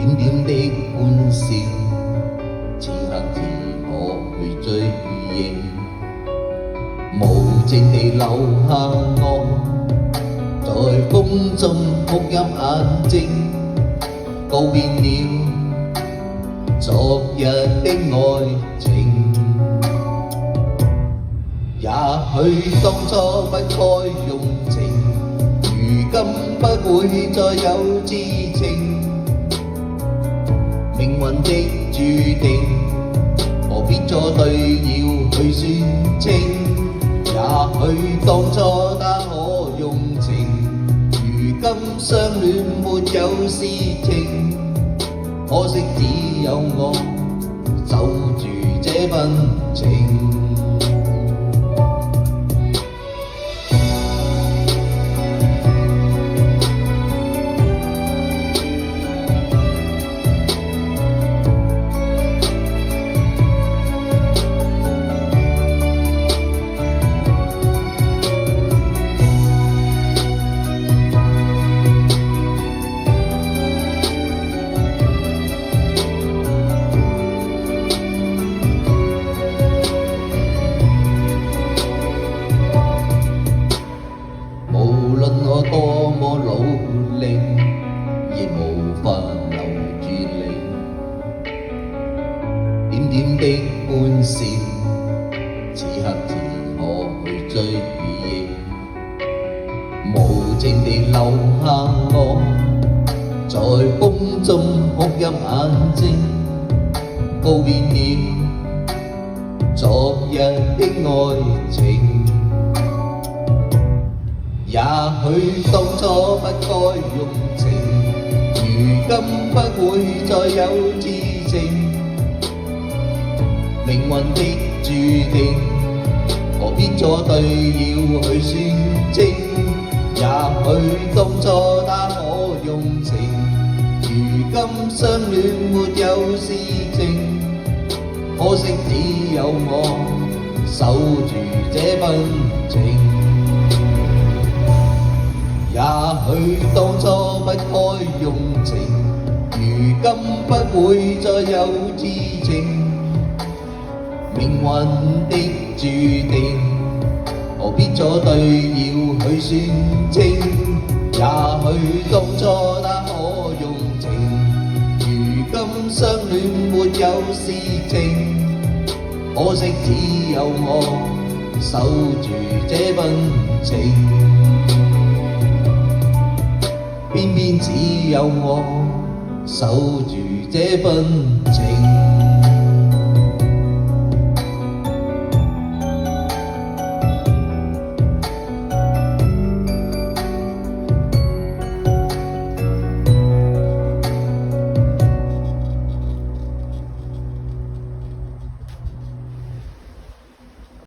點點的歡笑，此刻自可去追憶，無情地留下我，在風中哭泣眼睛，告別了昨日的愛情。也許當初不該用情，如今不會再有知情。命運的注定，何必錯對要去宣稱？也許當初他可用情，如今相戀沒有事情。可惜只有我守住這份情。無論我多麼努力，亦無法留住你。點點的歡笑，此刻自可去追憶，無情地留下我，在風中哭泣眼睛，告別了昨日的愛情。也許當初不該用情，如今不會再有知情。命運的注定，何必錯對要去宣稱？也許當初他可用情，如今相戀沒有事情。可惜只有我守住這份情。也許當初不該用情，如今不會再有知情。命運的注定，何必錯對要去宣稱？也許當初他可用情，如今相戀沒有事情。可惜只有我守住這份情。偏偏只有我守住這份情。